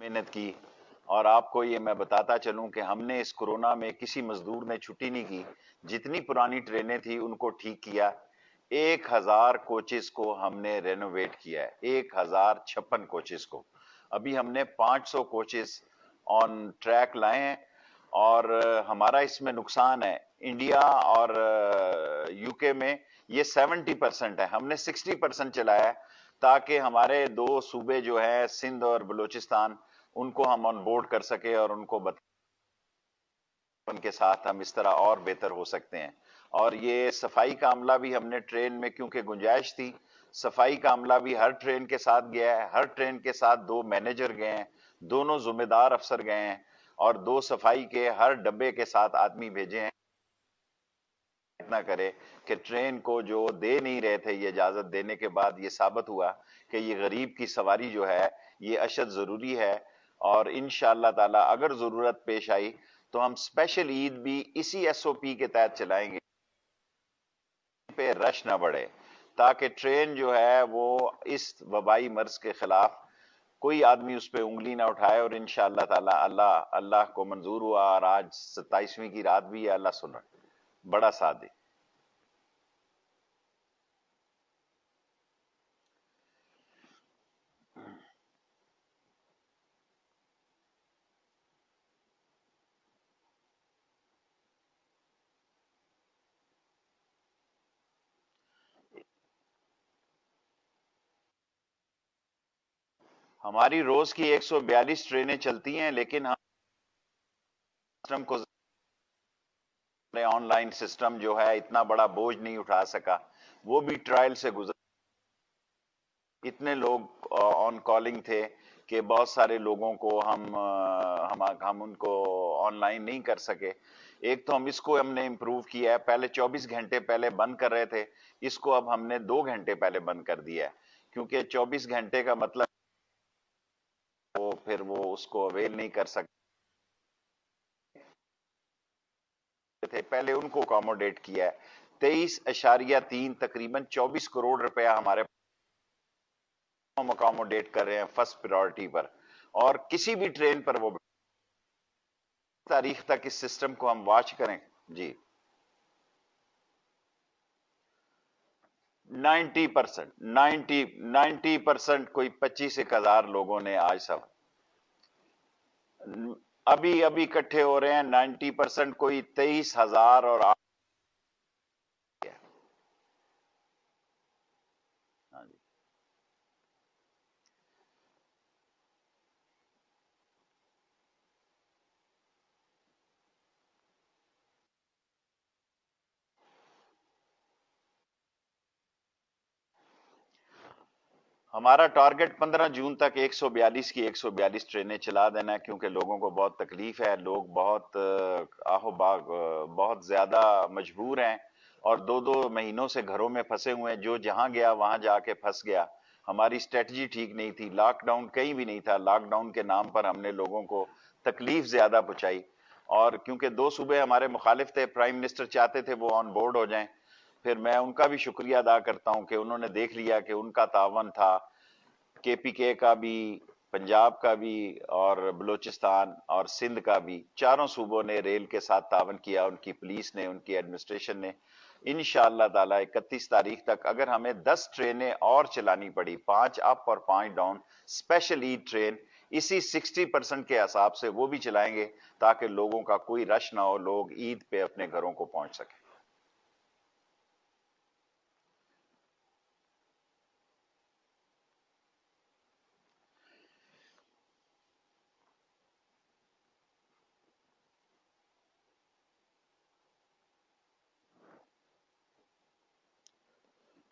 محنت کی. اور آپ کو یہ میں بتاتا چلوں کہ ہم نے اس کورونا میں کسی مزدور نے چھٹی نہیں کی. جتنی پرانی ٹرینیں تھی ان کو ٹھیک کیا. 1000 کوچز کو ہم نے رینوویٹ کیا ہے. 1056 کوچز کو. ابھی ہم نے 500 کوچز آن ٹریک لائے ہیں. اور ہمارا اس میں نقصان ہے انڈیا اور یو کے میں یہ 70% ہے. ہم نے 60% چلایا ہے تاکہ ہمارے دو صوبے جو ہیں سندھ اور بلوچستان ان کو ہم آن بورڈ کر سکے اور ان کو ان کے ساتھ ہم اس طرح اور بہتر ہو سکتے ہیں. اور یہ صفائی کا عملہ بھی ہم نے ٹرین میں کیونکہ گنجائش تھی صفائی کا عملہ بھی ہر ٹرین کے ساتھ گیا ہے. ہر ٹرین کے ساتھ 2 مینیجر گئے ہیں, دونوں ذمہ دار افسر گئے ہیں اور 2 صفائی کے ہر ڈبے کے ساتھ آدمی بھیجے ہیں. نہ کرے کہ ٹرین کو جو دے نہیں رہے تھے یہ اجازت دینے کے بعد یہ ثابت ہوا کہ یہ غریب کی سواری جو ہے یہ اشد ضروری ہے. اور انشاءاللہ تعالی اگر ضرورت پیش آئی تو ہم اسپیشل عید بھی اسی ایس او پی کے تحت چلائیں گے پہ رش نہ بڑھے تاکہ ٹرین جو ہے وہ اس وبائی مرض کے خلاف کوئی آدمی اس پہ انگلی نہ اٹھائے. اور انشاءاللہ تعالی اللہ کو منظور ہوا اور آج 27ویں کی رات بھی ہے. اللہ سن رہا بڑا ساتھ دے. ہماری روز کی 142 ٹرینیں چلتی ہیں لیکن ہم سسٹم کو آن لائن سسٹم جو ہے اتنا بڑا بوجھ نہیں اٹھا سکا. وہ بھی ٹرائل سے گزر. اتنے لوگ آن کالنگ تھے کہ بہت سارے لوگوں کو ہم ان کو آن لائن نہیں کر سکے. ایک تو اس کو ہم نے امپروو کیا ہے. پہلے 24 گھنٹے پہلے بند کر رہے تھے, اس کو اب ہم نے 2 گھنٹے پہلے بند کر دیا ہے کیونکہ 24 گھنٹے کا مطلب پھر وہ اس کو اویل نہیں کر سکتے تھے. پہلے ان کو اکاموڈیٹ کیا ہے. 23.3 تقریباً 24 کروڑ روپیہ ہمارے ہم اکاموڈیٹ کر رہے ہیں فرسٹ پریورٹی پر. اور کسی بھی ٹرین پر وہ تاریخ تک اس سسٹم کو ہم واچ کریں. جی 90% کوئی 25,000 لوگوں نے آج سب ابھی اکٹھے ہو رہے ہیں. 90% کوئی 23,000 اور ہاں جی. ہمارا ٹارگٹ 15 جون تک 142 ٹرینیں چلا دینا ہے کیونکہ لوگوں کو بہت تکلیف ہے. لوگ بہت آہو باغ بہت زیادہ مجبور ہیں اور 2 مہینوں سے گھروں میں پھنسے ہوئے ہیں. جو جہاں گیا وہاں جا کے پھنس گیا. ہماری اسٹریٹجی ٹھیک نہیں تھی. لاک ڈاؤن کہیں بھی نہیں تھا. لاک ڈاؤن کے نام پر ہم نے لوگوں کو تکلیف زیادہ پہنچائی. اور کیونکہ 2 صوبے ہمارے مخالف تھے, پرائم منسٹر چاہتے تھے وہ آن بورڈ ہو جائیں. پھر میں ان کا بھی شکریہ ادا کرتا ہوں کہ انہوں نے دیکھ لیا کہ ان کا تعاون تھا, کے پی کے کا بھی, پنجاب کا بھی اور بلوچستان اور سندھ کا بھی. چاروں صوبوں نے ریل کے ساتھ تعاون کیا, ان کی پولیس نے, ان کی ایڈمنسٹریشن نے. انشاءاللہ تعالی 31 تاریخ تک اگر ہمیں 10 ٹرینیں اور چلانی پڑی, 5 اپ اور 5 ڈاؤن اسپیشل عید ٹرین اسی 60% کے حساب سے وہ بھی چلائیں گے تاکہ لوگوں کا کوئی رش نہ ہو, لوگ عید پہ اپنے گھروں کو پہنچ سکیں.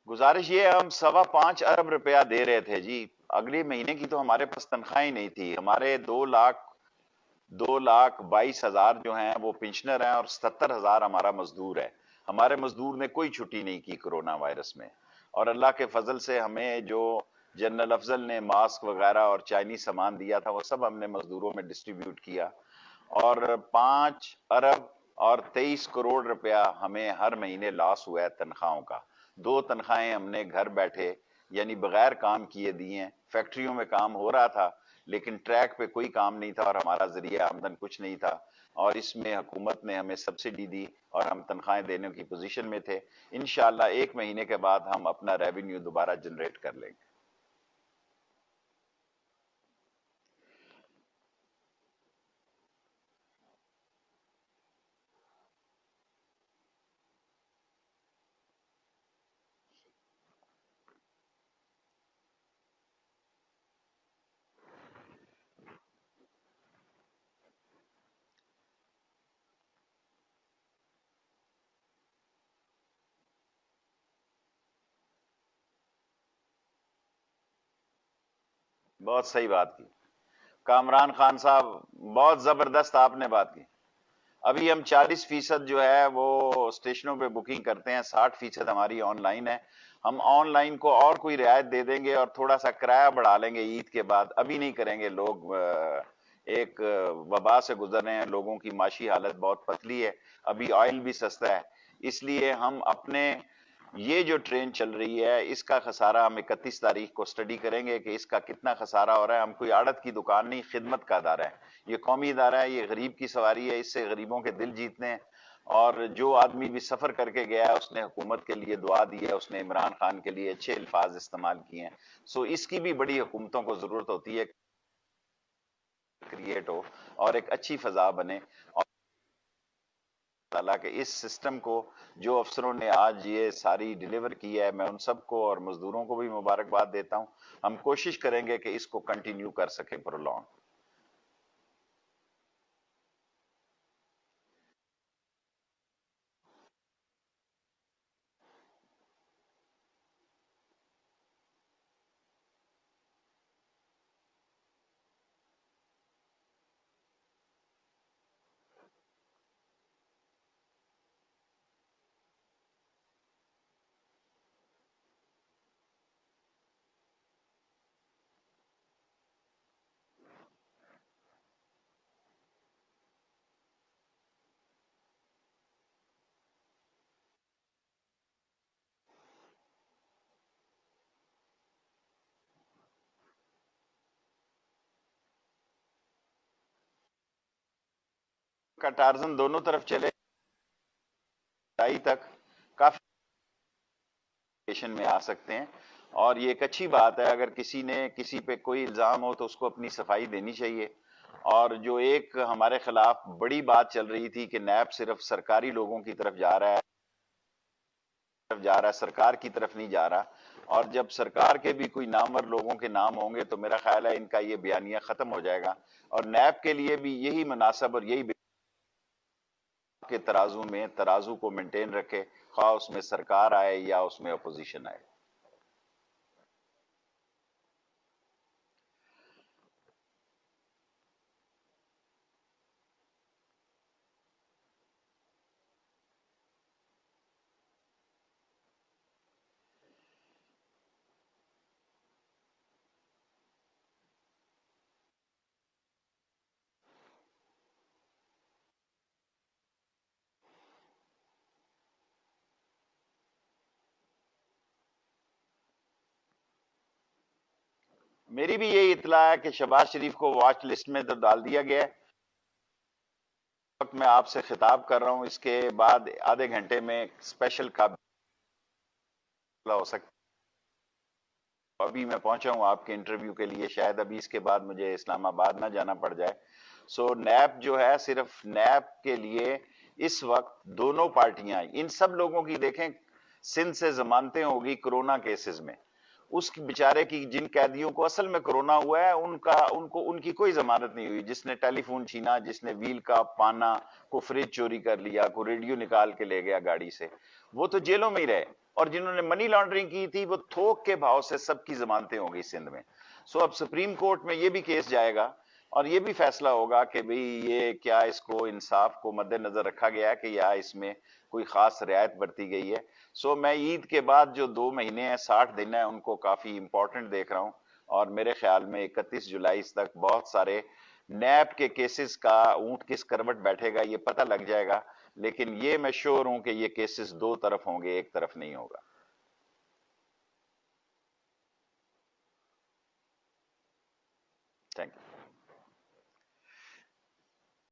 گزارش یہ ہم 5.25 ارب روپیہ دے رہے تھے جی. اگلے مہینے کی تو ہمارے پاس تنخواہ ہی نہیں تھی. ہمارے 2,22,000 جو ہیں وہ پنشنر ہیں اور 77,000 ہمارا مزدور ہے. ہمارے مزدور نے کوئی چھٹی نہیں کی کورونا وائرس میں. اور اللہ کے فضل سے ہمیں جو جنرل افضل نے ماسک وغیرہ اور چائنیز سامان دیا تھا وہ سب ہم نے مزدوروں میں ڈسٹریبیوٹ کیا. اور 5 ارب اور 23 کروڑ روپیہ ہمیں ہر مہینے لاس ہوا ہے تنخواہوں کا. 2 تنخواہیں ہم نے گھر بیٹھے یعنی بغیر کام کیے دی ہیں. فیکٹریوں میں کام ہو رہا تھا لیکن ٹریک پہ کوئی کام نہیں تھا اور ہمارا ذریعہ آمدن کچھ نہیں تھا، اور اس میں حکومت نے ہمیں سبسڈی دی اور ہم تنخواہیں دینے کی پوزیشن میں تھے۔ انشاءاللہ 1 مہینے کے بعد ہم اپنا ریونیو دوبارہ جنریٹ کر لیں گے۔ بہت صحیح بات کی کامران خان صاحب، بہت زبردست آپ نے بات کی۔ ابھی ہم 40% جو ہے وہ اسٹیشنوں پہ بکنگ کرتے ہیں، 60% ہماری آن لائن ہے۔ ہم آن لائن کو اور کوئی رعایت دے دیں گے اور تھوڑا سا کرایہ بڑھا لیں گے عید کے بعد، ابھی نہیں کریں گے۔ لوگ ایک وبا سے گزر رہے ہیں، لوگوں کی معاشی حالت بہت پتلی ہے، ابھی آئل بھی سستا ہے، اس لیے ہم اپنے یہ جو ٹرین چل رہی ہے اس کا خسارہ ہم 31 تاریخ کو سٹڈی کریں گے کہ اس کا کتنا خسارہ ہو رہا ہے۔ ہم کوئی آڑت کی دکان نہیں، خدمت کا ادارہ ہے، یہ قومی ادارہ ہے، یہ غریب کی سواری ہے، اس سے غریبوں کے دل جیتنے ہیں۔ اور جو آدمی بھی سفر کر کے گیا ہے اس نے حکومت کے لیے دعا دی ہے، اس نے عمران خان کے لیے اچھے الفاظ استعمال کیے ہیں۔ سو اس کی بھی بڑی حکومتوں کو ضرورت ہوتی ہے کریٹ ہو اور ایک اچھی فضا بنے، اور تعالیٰ کہ اس سسٹم کو جو افسروں نے آج یہ ساری ڈیلیور کی ہے، میں ان سب کو اور مزدوروں کو بھی مبارکباد دیتا ہوں۔ ہم کوشش کریں گے کہ اس کو کنٹینیو کر سکیں پرولونگ۔ کا ٹارزن دونوں طرف چلے ٹائی تک کافی میں آ سکتے ہیں، اور یہ ایک اچھی بات ہے۔ اگر کسی نے کسی پہ کوئی الزام ہو تو اس کو اپنی صفائی دینی چاہیے۔ اور جو ایک ہمارے خلاف بڑی بات چل رہی تھی کہ نیب صرف سرکاری لوگوں کی طرف جا رہا ہے، سرکار کی طرف نہیں جا رہا، اور جب سرکار کے بھی کوئی نامور لوگوں کے نام ہوں گے تو میرا خیال ہے ان کا یہ بیانیہ ختم ہو جائے گا، اور نیب کے لیے بھی یہی مناسب اور یہی کے ترازو میں ترازو کو مینٹین رکھے، خواہ اس میں سرکار آئے یا اس میں اپوزیشن آئے۔ میری بھی یہی اطلاع ہے کہ شہباز شریف کو واچ لسٹ میں تو ڈال دیا گیا ہے۔ وقت میں آپ سے خطاب کر رہا ہوں، اس کے بعد آدھے گھنٹے میں اسپیشل قابلہ ہو سکتا ہے۔ ابھی میں پہنچا ہوں آپ کے انٹرویو کے لیے، شاید ابھی اس کے بعد مجھے اسلام آباد نہ جانا پڑ جائے۔ سو نیب جو ہے، صرف نیب کے لیے اس وقت دونوں پارٹیاں، ان سب لوگوں کی دیکھیں سندھ سے ضمانتیں ہوگی کرونا کیسز میں، اس بیچارے کی جن قیدیوں کو اصل میں کرونا ہوا ہے ان کی کوئی ضمانت نہیں ہوئی، جس نے ٹیلی فون چھینا، جس نے ویل کا پانا، کو فریج چوری کر لیا، کو ریڈیو نکال کے لے گیا گاڑی سے، وہ تو جیلوں میں ہی رہے، اور جنہوں نے منی لانڈرنگ کی تھی وہ تھوک کے بھاؤ سے سب کی ضمانتیں ہوں گی سندھ میں۔ سو اب سپریم کورٹ میں یہ بھی کیس جائے گا اور یہ بھی فیصلہ ہوگا کہ بھئی یہ کیا اس کو انصاف کو مد نظر رکھا گیا ہے کہ یا اس میں کوئی خاص رعایت برتی گئی ہے۔ سو میں عید کے بعد جو 2 مہینے ہیں، 60 دن ہیں، ان کو کافی امپورٹنٹ دیکھ رہا ہوں، اور میرے خیال میں 31 جولائی تک بہت سارے نیب کے کیسز کا اونٹ کس کروٹ بیٹھے گا یہ پتہ لگ جائے گا، لیکن یہ میں شور ہوں کہ یہ کیسز دو طرف ہوں گے، ایک طرف نہیں ہوگا۔